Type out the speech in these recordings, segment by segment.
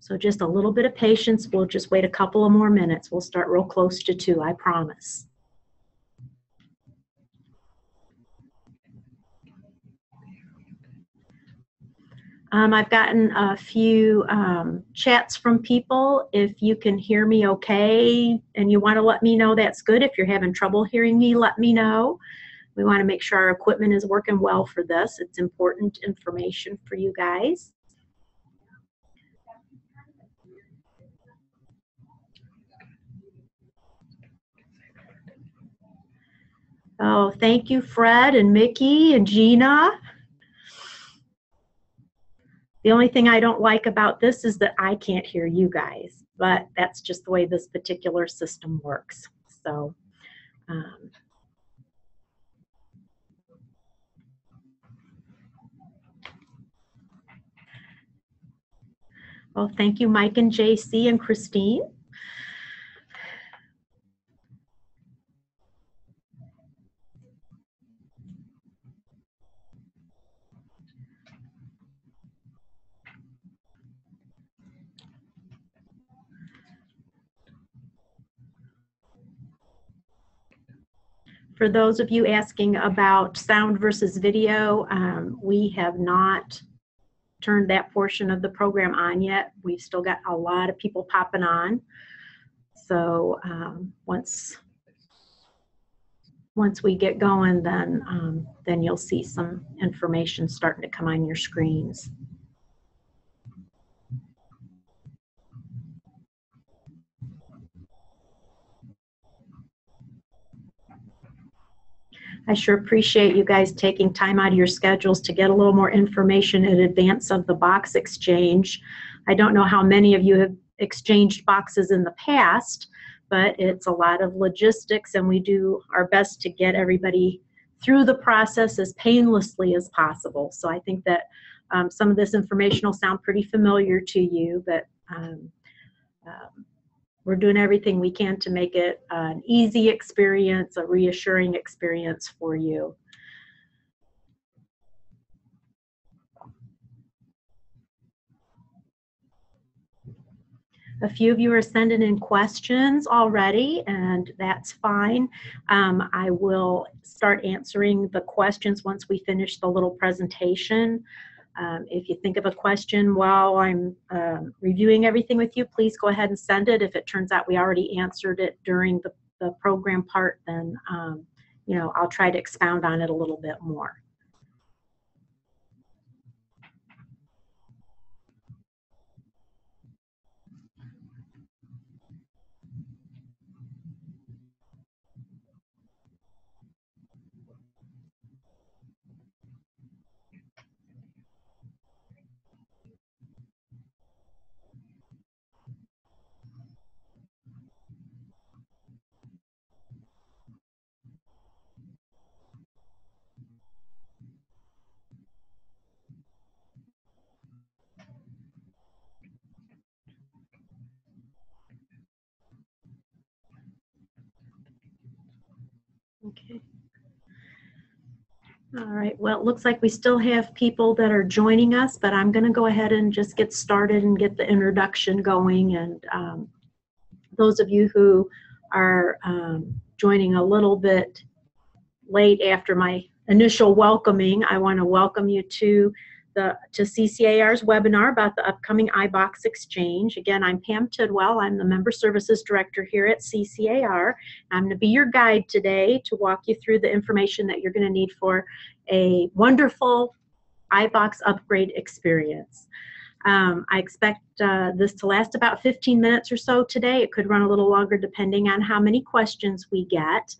So just a little bit of patience. We'll just wait a couple of more minutes. We'll start real close to 2, I promise. I've gotten a few chats from people. If you can hear me okay and you want to let me know, that's good. If you're having trouble hearing me, let me know. We want to make sure our equipment is working well for this. It's important information for you guys. Oh, thank you, Fred and Mickey and Gina. The only thing I don't like about this is that I can't hear you guys, but that's just the way this particular system works. So, well, thank you, Mike and JC and Christine. For those of you asking about sound versus video, we have not turned that portion of the program on yet. We've still got a lot of people popping on. So once we get going, then you'll see some information starting to come on your screens. I sure appreciate you guys taking time out of your schedules to get a little more information in advance of the box exchange. I don't know how many of you have exchanged boxes in the past, but it's a lot of logistics, and we do our best to get everybody through the process as painlessly as possible. So I think that some of this information will sound pretty familiar to you, but we're doing everything we can to make it an easy experience, a reassuring experience for you. A few of you are sending in questions already, and that's fine. I will start answering the questions once we finish the little presentation. If you think of a question while I'm reviewing everything with you, please go ahead and send it. If it turns out we already answered it during the program part, then you know, I'll try to expound on it a little bit more. Okay. All right, well, it looks like we still have people that are joining us, but I'm going to go ahead and just get started and get the introduction going. And those of you who are joining a little bit late after my initial welcoming, I want to welcome you to CCAR's webinar about the upcoming iBox exchange. Again, I'm Pam Tidwell. I'm the Member Services Director here at CCAR. I'm going to be your guide today to walk you through the information that you're going to need for a wonderful iBox upgrade experience. I expect this to last about 15 minutes or so today. It could run a little longer depending on how many questions we get.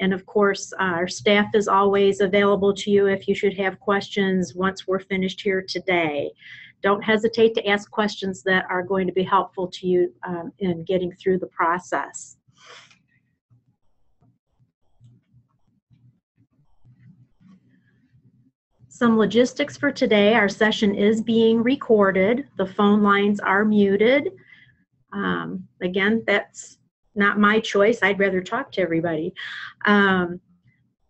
And of course, our staff is always available to you if you should have questions once we're finished here today. Don't hesitate to ask questions that are going to be helpful to you in getting through the process. Some logistics for today. Our session is being recorded. The phone lines are muted. Again, that's not my choice. I'd rather talk to everybody.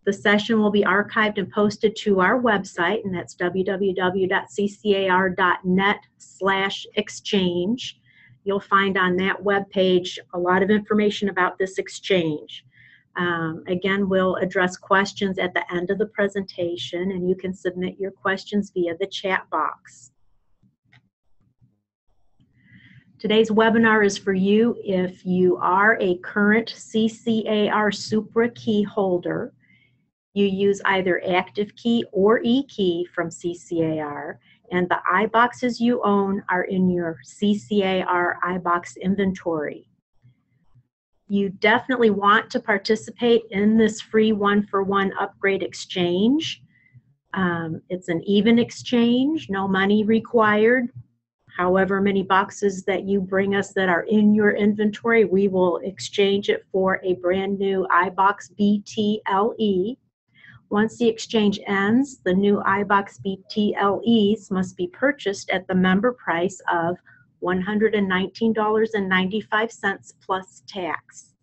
The session will be archived and posted to our website, and that's www.ccar.net/exchange. You'll find on that webpage a lot of information about this exchange. Again, we'll address questions at the end of the presentation, and you can submit your questions via the chat box. Today's webinar is for you if you are a current CCAR Supra key holder. You use either Active Key or E-Key from CCAR, and the iBoxes you own are in your CCAR iBox inventory. You definitely want to participate in this free one-for-one upgrade exchange. It's an even exchange, no money required. However many boxes that you bring us that are in your inventory, we will exchange it for a brand new iBox BTLE. Once the exchange ends, the new iBox BTLEs must be purchased at the member price of $119.95 plus tax.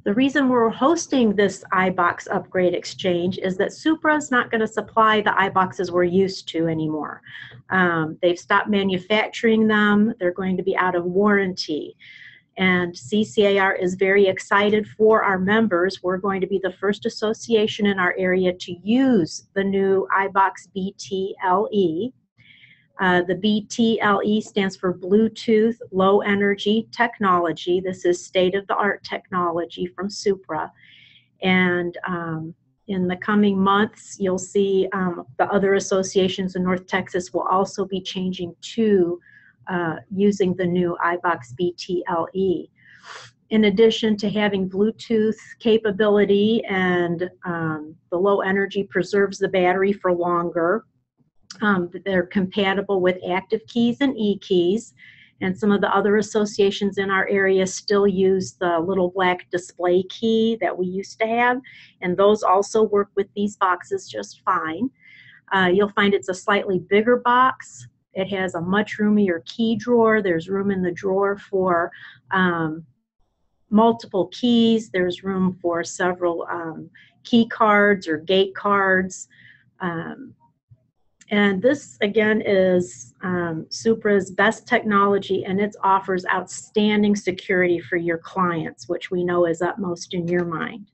The reason we're hosting this iBox upgrade exchange is that Supra is not going to supply the iBoxes we're used to anymore. They've stopped manufacturing them. They're going to be out of warranty. And CCAR is very excited for our members. We're going to be the first association in our area to use the new iBox BTLE. The BTLE stands for Bluetooth Low Energy Technology. This is state-of-the-art technology from Supra. And in the coming months, you'll see the other associations in North Texas will also be changing to using the new iBox BTLE. In addition to having Bluetooth capability and the low energy preserves the battery for longer, they're compatible with Active Keys and E-Keys, and some of the other associations in our area still use the little black display key that we used to have, and those also work with these boxes just fine. You'll find it's a slightly bigger box. It has a much roomier key drawer. There's room in the drawer for multiple keys. There's room for several key cards or gate cards. And this, again, is Supra's best technology, and it offers outstanding security for your clients, which we know is utmost in your mind.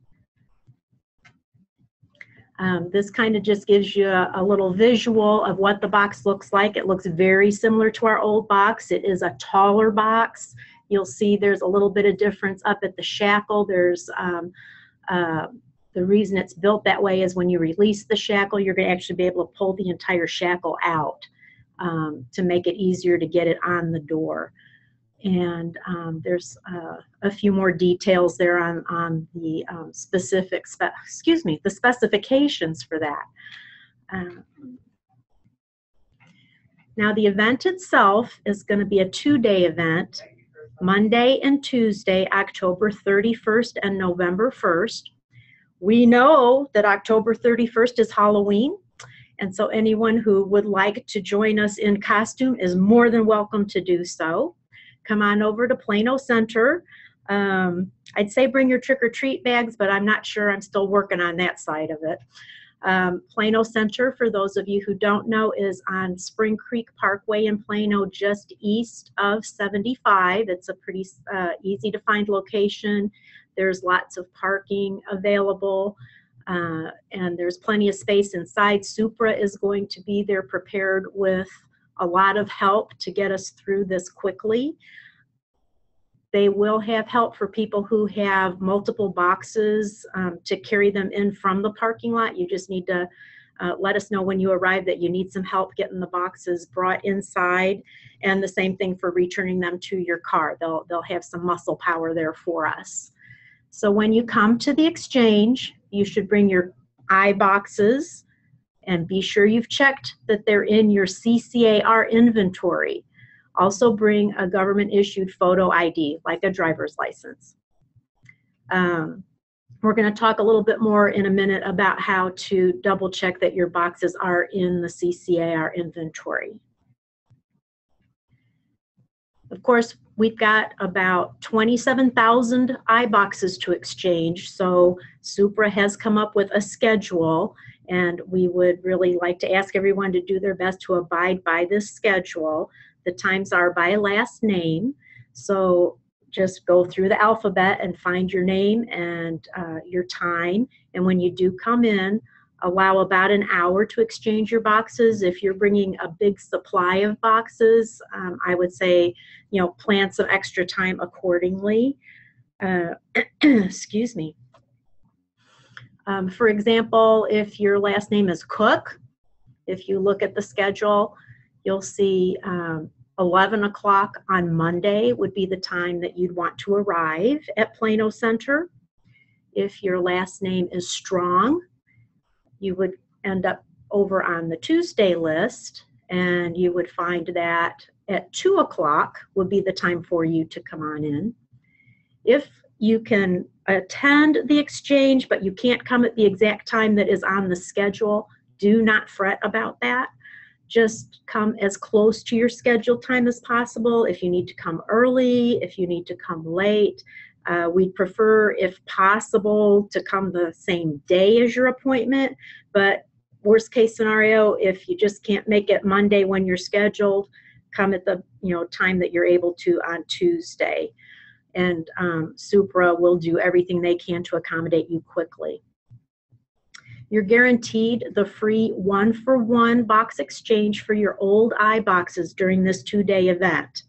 This kind of just gives you a little visual of what the box looks like. It looks very similar to our old box. It is a taller box. You'll see there's a little bit of difference up at the shackle. There's the reason it's built that way is when you release the shackle, you're going to actually be able to pull the entire shackle out to make it easier to get it on the door. And there's a few more details there on the the specifications for that. Now the event itself is going to be a 2-day event, Monday and Tuesday, October 31st and November 1st. We know that October 31st is Halloween, and so anyone who would like to join us in costume is more than welcome to do so. Come on over to Plano Center. I'd say bring your trick-or-treat bags, but I'm not sure. I'm still working on that side of it. Plano Center, for those of you who don't know, is on Spring Creek Parkway in Plano, just east of 75. It's a pretty easy to find location. There's lots of parking available, and there's plenty of space inside. Supra is going to be there prepared with a lot of help to get us through this quickly. They will have help for people who have multiple boxes to carry them in from the parking lot. You just need to let us know when you arrive that you need some help getting the boxes brought inside, and the same thing for returning them to your car. They'll have some muscle power there for us. So when you come to the exchange, you should bring your iBoxes and be sure you've checked that they're in your CCAR inventory. Also bring a government-issued photo ID, like a driver's license. We're going to talk a little bit more in a minute about how to double-check that your boxes are in the CCAR inventory. Of course, we've got about 27,000 iBoxes to exchange, so Supra has come up with a schedule, and we would really like to ask everyone to do their best to abide by this schedule. The times are by last name, so just go through the alphabet and find your name and your time, and when you do come in, allow about an hour to exchange your boxes. If you're bringing a big supply of boxes, I would say, plan some extra time accordingly. Excuse me. For example, if your last name is Cook, if you look at the schedule, you'll see 11 o'clock on Monday would be the time that you'd want to arrive at Plano Center. If your last name is Strong, you would end up over on the Tuesday list, and you would find that at 2 o'clock would be the time for you to come on in. If you can attend the exchange, but you can't come at the exact time that is on the schedule, do not fret about that. Just come as close to your scheduled time as possible. If you need to come early, if you need to come late, we'd prefer, if possible, to come the same day as your appointment, but worst case scenario, if you just can't make it Monday when you're scheduled, come at the time that you're able to on Tuesday. And Supra will do everything they can to accommodate you quickly. You're guaranteed the free 1-for-1 box exchange for your old iBoxes during this 2-day event.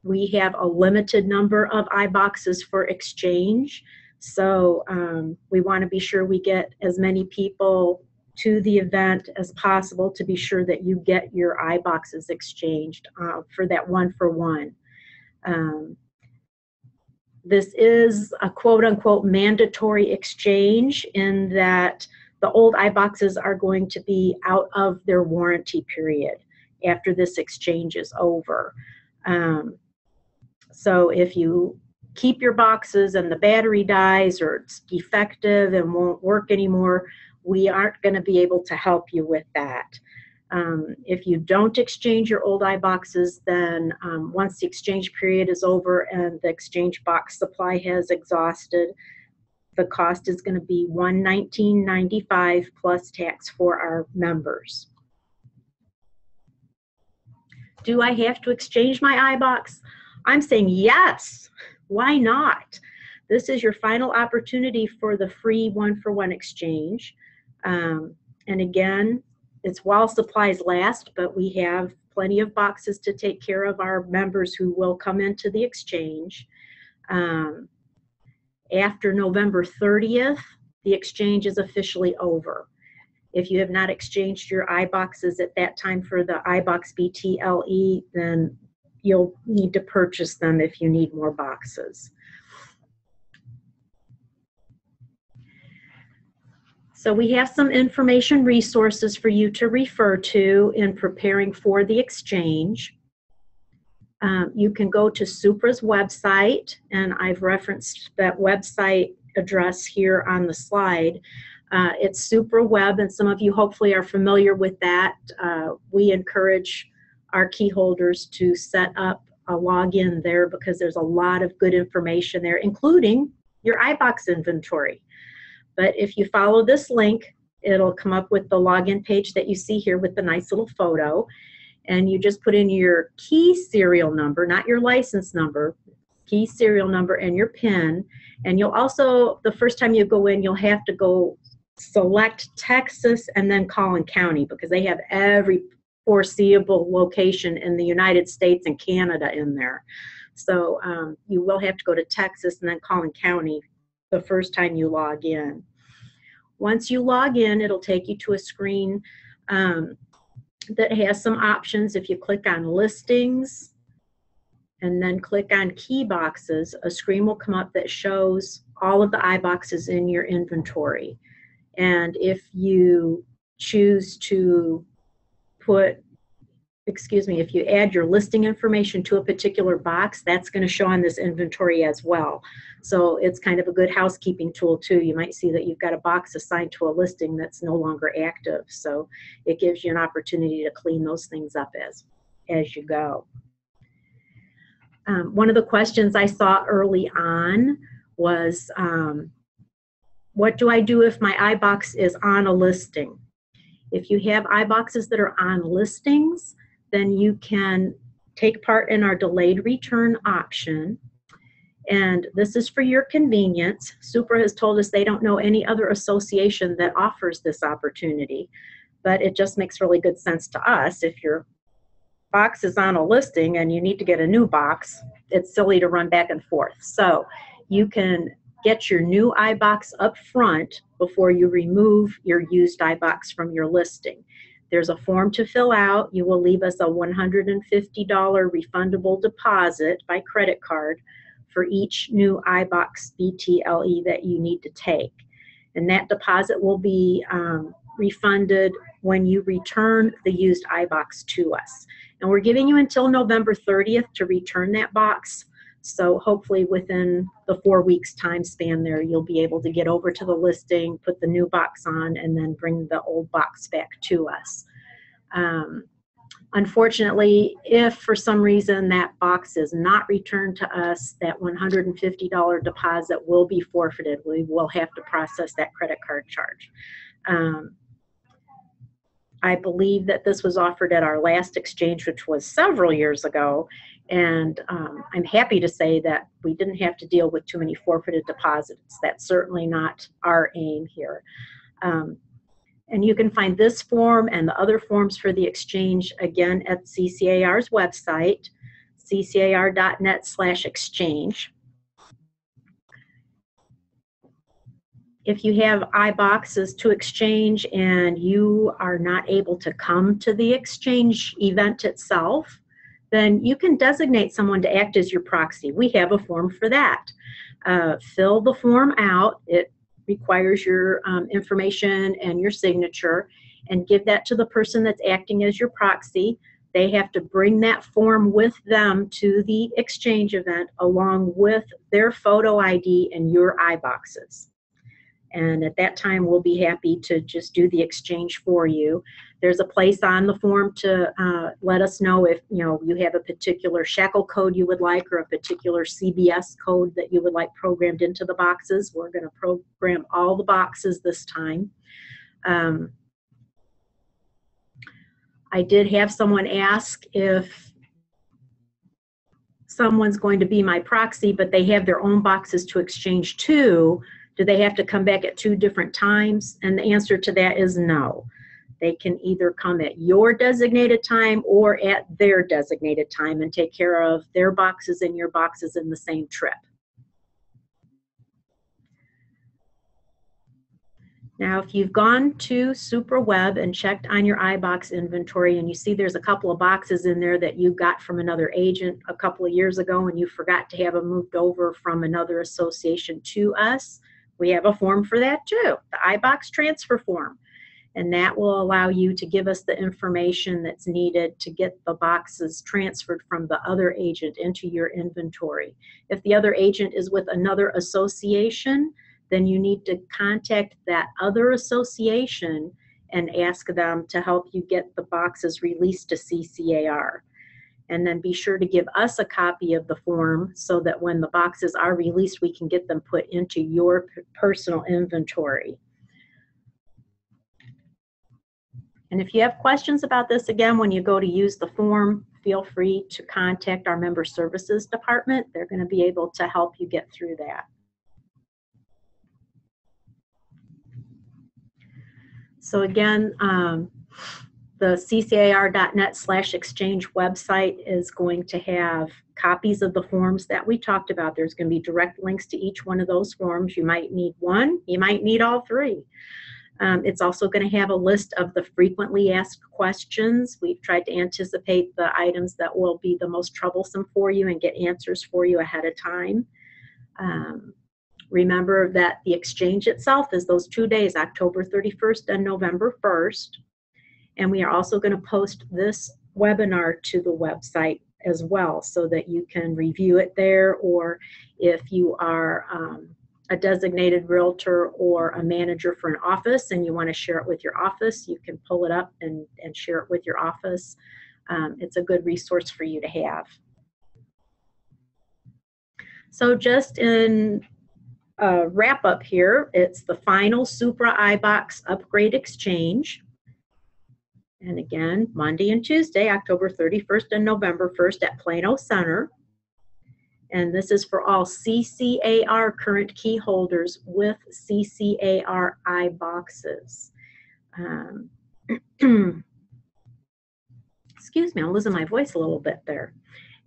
We have a limited number of iBoxes for exchange, so we want to be sure we get as many people to the event as possible to be sure that you get your iBoxes exchanged for that 1-for-1. This is a quote-unquote mandatory exchange in that the old iBoxes are going to be out of their warranty period after this exchange is over. So if you keep your boxes and the battery dies or it's defective and won't work anymore, we aren't going to be able to help you with that. If you don't exchange your old iBoxes, then once the exchange period is over and the exchange box supply has exhausted, the cost is going to be $119.95 plus tax for our members. Do I have to exchange my iBox? I'm saying yes. Why not? This is your final opportunity for the free 1-for-1 exchange. And again, it's while supplies last, but we have plenty of boxes to take care of our members who will come into the exchange. After November 30th, the exchange is officially over. If you have not exchanged your iBoxes at that time for the iBox BTLE, then you'll need to purchase them if you need more boxes. So we have some information resources for you to refer to in preparing for the exchange. You can go to Supra's website, and I've referenced that website address here on the slide. It's Supra Web, and some of you hopefully are familiar with that. We encourage our key holders to set up a login there because there's a lot of good information there, including your iBox inventory. But if you follow this link, it'll come up with the login page that you see here with the nice little photo. And you just put in your key serial number, not your license number, key serial number and your PIN. And you'll also, the first time you go in, you'll have to go select Texas and then Collin County because they have every foreseeable location in the United States and Canada in there. So you will have to go to Texas and then Collin County the first time you log in. Once you log in, it'll take you to a screen that has some options. If you click on listings and then click on key boxes, a screen will come up that shows all of the iBoxes in your inventory. And if you choose to if you add your listing information to a particular box, that's going to show on this inventory as well. So it's kind of a good housekeeping tool too. You might see that you've got a box assigned to a listing that's no longer active. So it gives you an opportunity to clean those things up as you go. One of the questions I saw early on was, what do I do if my iBox is on a listing? If you have iBoxes that are on listings, then you can take part in our delayed return option. And this is for your convenience. Supra has told us they don't know any other association that offers this opportunity, but it just makes really good sense to us. If your box is on a listing and you need to get a new box, it's silly to run back and forth. So you can get your new iBox up front before you remove your used iBox from your listing. There's a form to fill out. You will leave us a $150 refundable deposit by credit card for each new iBox BTLE that you need to take. And that deposit will be refunded when you return the used iBox to us. And we're giving you until November 30th to return that box. So hopefully within the 4 weeks time span there, you'll be able to get over to the listing, put the new box on, and then bring the old box back to us. Unfortunately, if for some reason that box is not returned to us, that $150 deposit will be forfeited. We will have to process that credit card charge. I believe that this was offered at our last exchange, which was several years ago, and I'm happy to say that we didn't have to deal with too many forfeited deposits. That's certainly not our aim here. And you can find this form and the other forms for the exchange again at CCAR's website, ccar.net/exchange. If you have iBoxes to exchange and you are not able to come to the exchange event itself, then you can designate someone to act as your proxy. We have a form for that. Fill the form out. It requires your information and your signature, and give that to the person that's acting as your proxy. They have to bring that form with them to the exchange event along with their photo ID and your iBoxes. And at that time, we'll be happy to just do the exchange for you. There's a place on the form to let us know if you have a particular shackle code you would like, or a particular CBS code that you would like programmed into the boxes. We're going to program all the boxes this time. I did have someone ask if someone's going to be my proxy, but they have their own boxes to exchange to. Do they have to come back at 2 different times? And the answer to that is no. They can either come at your designated time or at their designated time and take care of their boxes and your boxes in the same trip. Now, if you've gone to Supra Web and checked on your iBox inventory and you see there's a couple of boxes in there that you got from another agent a couple of years ago and you forgot to have them moved over from another association to us, we have a form for that too, the iBox transfer form. And that will allow you to give us the information that's needed to get the boxes transferred from the other agent into your inventory. If the other agent is with another association, then you need to contact that other association and ask them to help you get the boxes released to CCAR. And then be sure to give us a copy of the form so that when the boxes are released, we can get them put into your personal inventory. And if you have questions about this, again, when you go to use the form, feel free to contact our member services department. They're going to be able to help you get through that. So again, the ccar.net/exchange website is going to have copies of the forms that we talked about. There's going to be direct links to each one of those forms. You might need one, you might need all 3. It's also going to have a list of the frequently asked questions. We've tried to anticipate the items that will be the most troublesome for you and get answers for you ahead of time. Remember that the exchange itself is those 2 days, October 31st and November 1st. And we are also going to post this webinar to the website as well so that you can review it there, or if you are a designated realtor or a manager for an office and you want to share it with your office, you can pull it up and share it with your office. It's a good resource for you to have. So just in wrap up here, it's the final Supra iBox upgrade exchange. And again, Monday and Tuesday, October 31st and November 1st at Plano Center. And this is for all CCAR current key holders with CCAR iBoxes. Excuse me, I'm losing my voice a little bit there.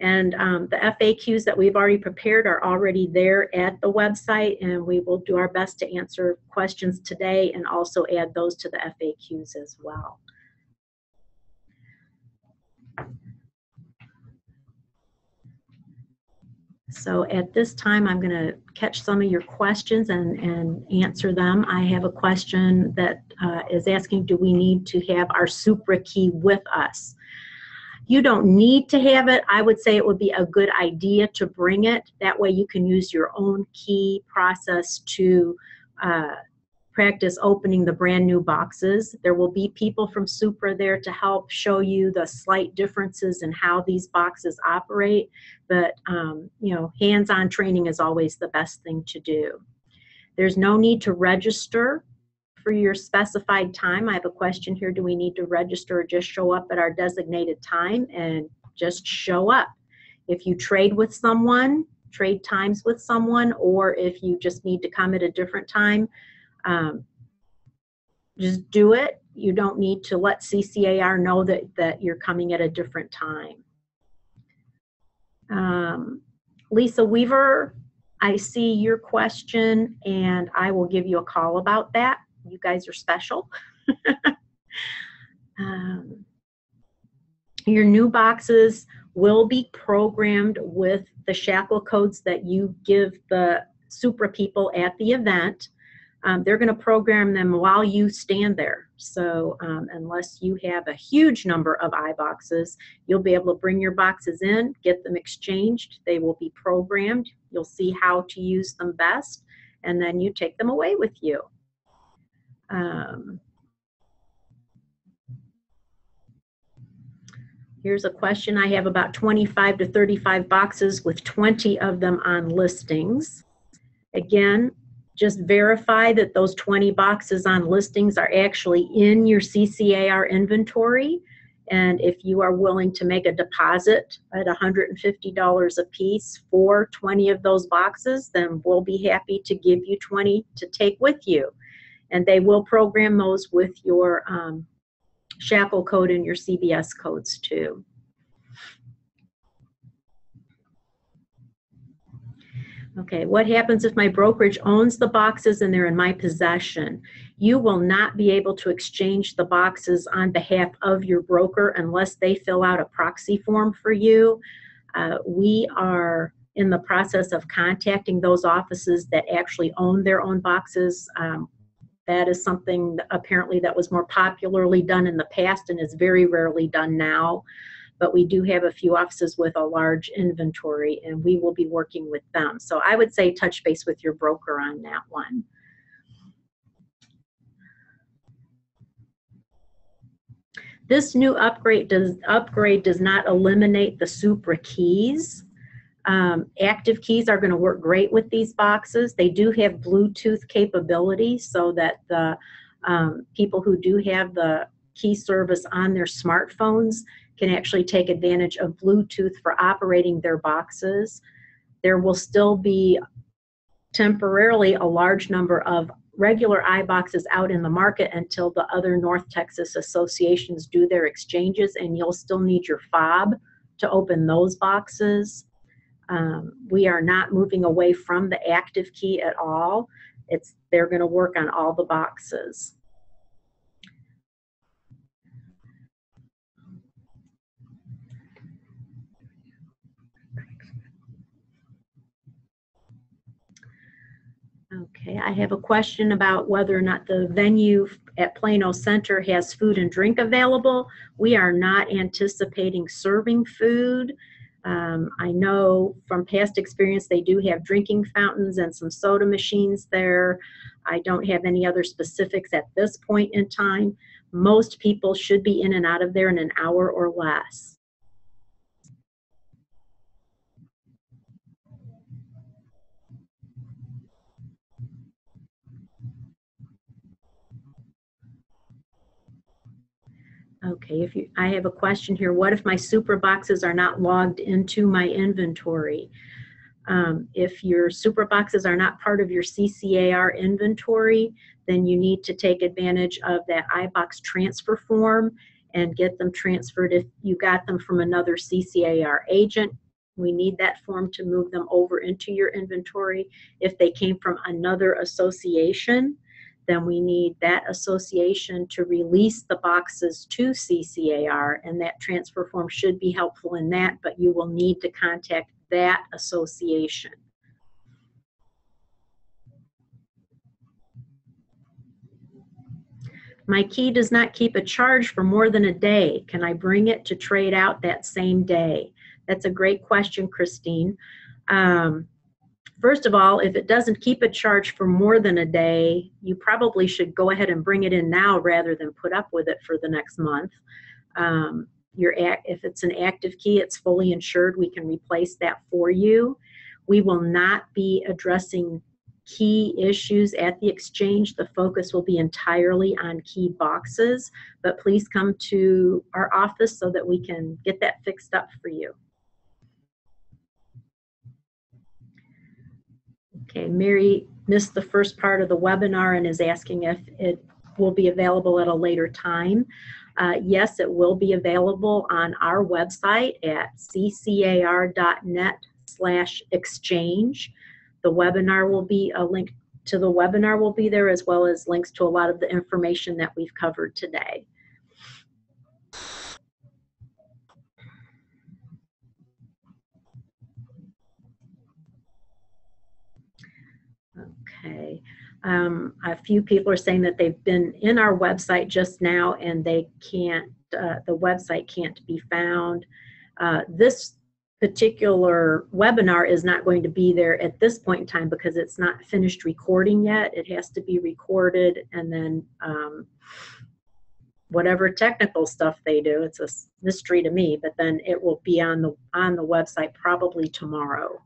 And the FAQs that we've already prepared are already there at the website, and we will do our best to answer questions today and also add those to the FAQs as well. So at this time, I'm going to catch some of your questions and answer them. I have a question that is asking, do we need to have our Supra key with us? You don't need to have it. I would say it would be a good idea to bring it. That way you can use your own key process to practice opening the brand new boxes. There will be people from Supra there to help show you the slight differences in how these boxes operate. But you know, hands-on training is always the best thing to do. There's no need to register for your specified time. I have a question here. Do we need to register or just show up at our designated time? And just show up. If you trade with someone, trade times with someone, or if you just need to come at a different time, just do it. You don't need to let CCAR know that you're coming at a different time. Lisa Weaver, I see your question and I will give you a call about that. You guys are special. Your new boxes will be programmed with the shackle codes that you give the Supra people at the event. They're going to program them while you stand there. So unless you have a huge number of iBoxes, you'll be able to bring your boxes in, get them exchanged. They will be programmed. You'll see how to use them best, and then you take them away with you. Here's a question. I have about 25 to 35 boxes with 20 of them on listings. Again, just verify that those 20 boxes on listings are actually in your CCAR inventory. And if you are willing to make a deposit at $150 a piece for 20 of those boxes, then we'll be happy to give you 20 to take with you. And they will program those with your shackle code and your CBS codes too. Okay, what happens if my brokerage owns the boxes and they're in my possession? You will not be able to exchange the boxes on behalf of your broker unless they fill out a proxy form for you. We are in the process of contacting those offices that actually own their own boxes. That is something that apparently that was more popularly done in the past and is very rarely done now. But we do have a few offices with a large inventory, and we will be working with them. So I would say touch base with your broker on that one. This new upgrade does not eliminate the Supra keys. Active keys are going to work great with these boxes. They do have Bluetooth capability so that the people who do have the key service on their smartphones can actually take advantage of Bluetooth for operating their boxes. There will still be temporarily a large number of regular iBoxes out in the market until the other North Texas associations do their exchanges, and you'll still need your fob to open those boxes. We are not moving away from the active key at all. They're going to work on all the boxes. Okay, I have a question about whether or not the venue at Plano Center has food and drink available. We are not anticipating serving food. I know from past experience they do have drinking fountains and some soda machines there. I don't have any other specifics at this point in time. Most people should be in and out of there in an hour or less. Okay, I have a question here. What if my Supra boxes are not logged into my inventory? If your Supra boxes are not part of your CCAR inventory, then you need to take advantage of that iBox transfer form and get them transferred. If you got them from another CCAR agent, we need that form to move them over into your inventory. If they came from another association, then we need that association to release the boxes to CCAR, and that transfer form should be helpful in that, but you will need to contact that association. My key does not keep a charge for more than a day. Can I bring it to trade out that same day? That's a great question, Christine. First of all, if it doesn't keep a charge for more than a day, you probably should go ahead and bring it in now rather than put up with it for the next month. If it's an active key, it's fully insured. We can replace that for you. We will not be addressing key issues at the exchange. The focus will be entirely on key boxes, but please come to our office so that we can get that fixed up for you. Okay, Mary missed the first part of the webinar and is asking if it will be available at a later time. Yes, it will be available on our website at ccar.net/exchange. The webinar will be a link to the webinar will be there, as well as links to a lot of the information that we've covered today. Okay. A few people are saying that they've been in our website just now and they can't, the website can't be found. This particular webinar is not going to be there at this point in time because it's not finished recording yet. It has to be recorded, and then whatever technical stuff they do, it's a mystery to me, but then it will be on the website probably tomorrow.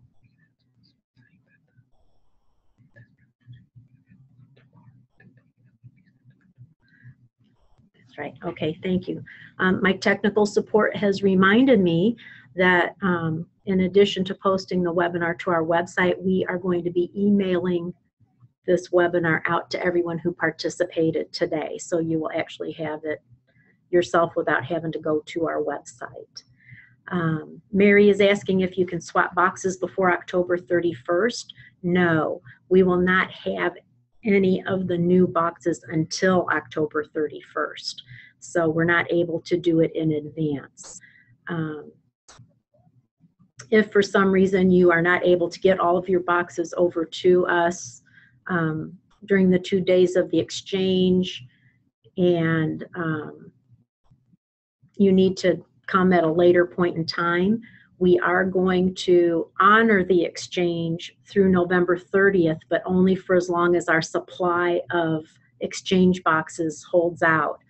That's right. Okay, thank you. My technical support has reminded me that in addition to posting the webinar to our website, we are going to be emailing this webinar out to everyone who participated today. So you will actually have it yourself without having to go to our website. Mary is asking if you can swap boxes before October 31st. No, we will not have any of the new boxes until October 31st. So we're not able to do it in advance. If for some reason you are not able to get all of your boxes over to us during the 2 days of the exchange, and you need to come at a later point in time, we are going to honor the exchange through November 30th, but only for as long as our supply of exchange boxes holds out.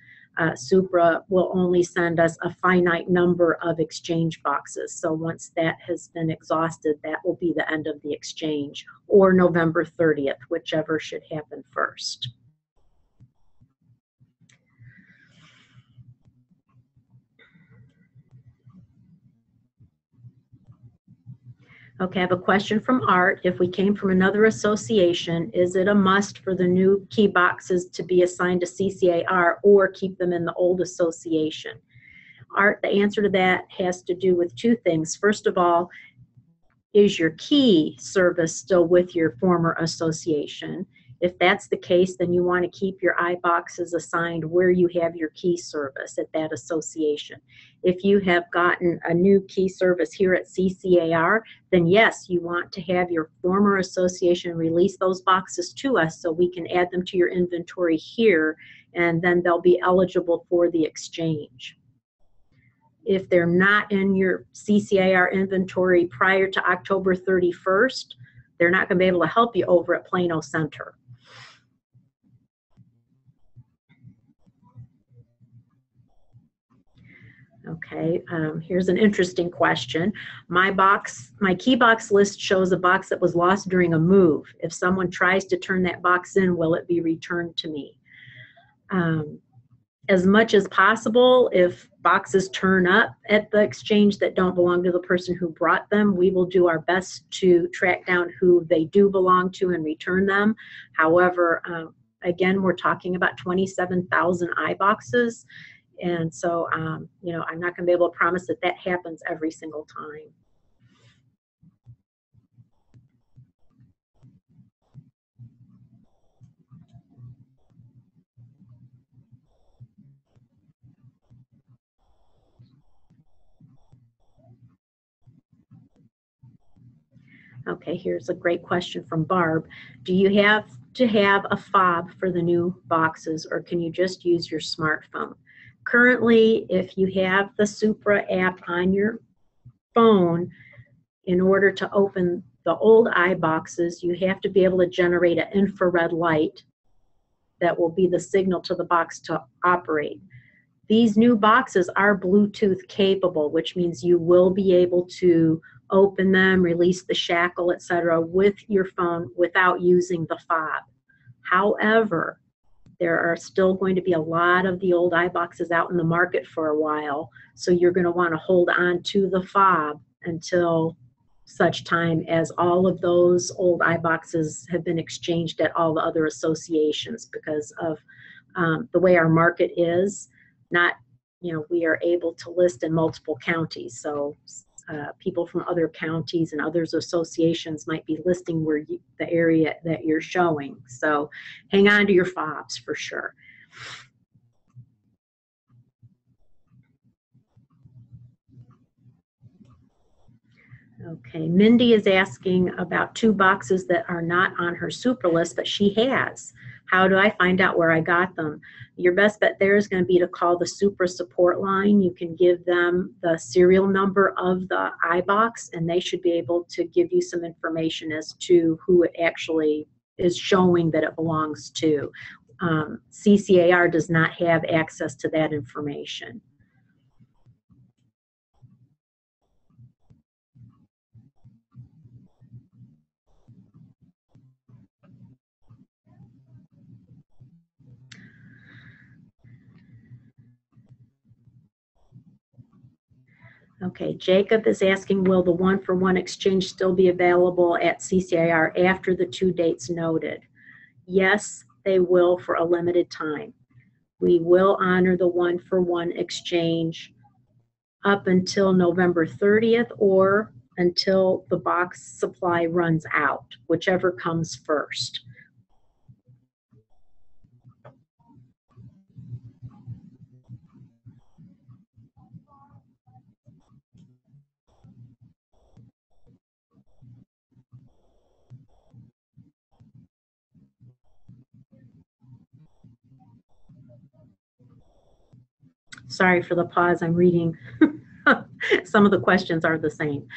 Supra will only send us a finite number of exchange boxes. So once that has been exhausted, that will be the end of the exchange, or November 30th, whichever should happen first. Okay, I have a question from Art. If we came from another association, is it a must for the new key boxes to be assigned to CCAR or keep them in the old association? Art, the answer to that has to do with two things. First of all, is your key service still with your former association? If that's the case, then you want to keep your iBoxes assigned where you have your key service at that association. If you have gotten a new key service here at CCAR, then yes, you want to have your former association release those boxes to us so we can add them to your inventory here, and then they'll be eligible for the exchange. If they're not in your CCAR inventory prior to October 31st, they're not going to be able to help you over at Plano Center. Okay, here's an interesting question. My key box list shows a box that was lost during a move. If someone tries to turn that box in, will it be returned to me? as much as possible, if boxes turn up at the exchange that don't belong to the person who brought them, we will do our best to track down who they do belong to and return them. However, again, we're talking about 27,000 iBoxes. And so, you know, I'm not going to be able to promise that that happens every single time. Okay, here's a great question from Barb. Do you have to have a fob for the new boxes, or can you just use your smartphone? Currently, if you have the Supra app on your phone, in order to open the old iBoxes, you have to be able to generate an infrared light that will be the signal to the box to operate. These new boxes are Bluetooth capable, which means you will be able to open them, release the shackle, etc., with your phone without using the fob. However, there are still going to be a lot of the old iBoxes out in the market for a while, so you're going to want to hold on to the fob until such time as all of those old iBoxes have been exchanged at all the other associations, because of the way our market is. Not, you know, we are able to list in multiple counties, so people from other counties and others associations might be listing where the area that you're showing. So hang on to your fobs for sure. Okay, Mindy is asking about 2 boxes that are not on her Supra list, but she has. How do I find out where I got them? Your best bet there is going to be to call the Supra support line. You can give them the serial number of the iBox, and they should be able to give you some information as to who it actually is showing that it belongs to. CCAR does not have access to that information. Okay, Jacob is asking, will the one-for-one exchange still be available at CCAR after the 2 dates noted? Yes, they will for a limited time. We will honor the one-for-one exchange up until November 30th or until the box supply runs out, whichever comes first. Sorry for the pause, I'm reading. Some of the questions are the same.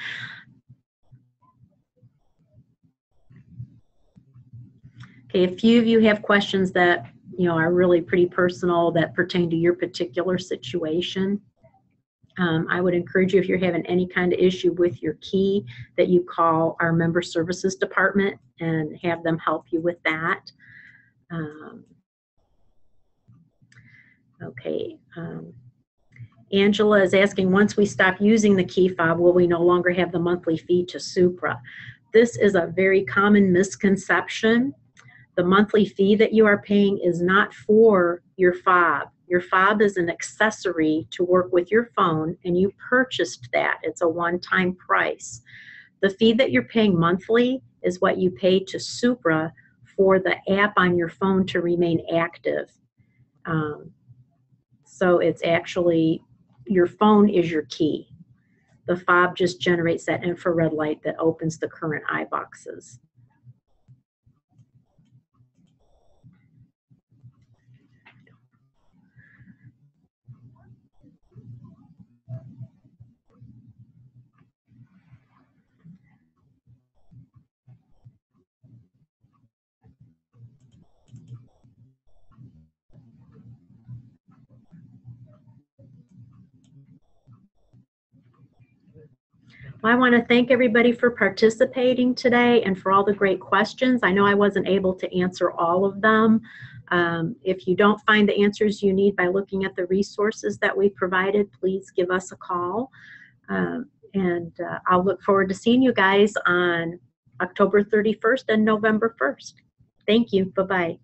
Okay, a few of you have questions that, you know, are really pretty personal that pertain to your particular situation. I would encourage you, if you're having any kind of issue with your key, that you call our member services department and have them help you with that. Okay. Angela is asking, once we stop using the key fob, will we no longer have the monthly fee to Supra? This is a very common misconception. The monthly fee that you are paying is not for your fob. Your fob is an accessory to work with your phone, and you purchased that. It's a one-time price. The fee that you're paying monthly is what you pay to Supra for the app on your phone to remain active. So it's actually, your phone is your key. The fob just generates that infrared light that opens the current iBoxes. Well, I want to thank everybody for participating today and for all the great questions. I know I wasn't able to answer all of them, If you don't find the answers you need by looking at the resources that we provided, please give us a call. I'll look forward to seeing you guys on October 31st and November 1st. Thank you. Bye-bye.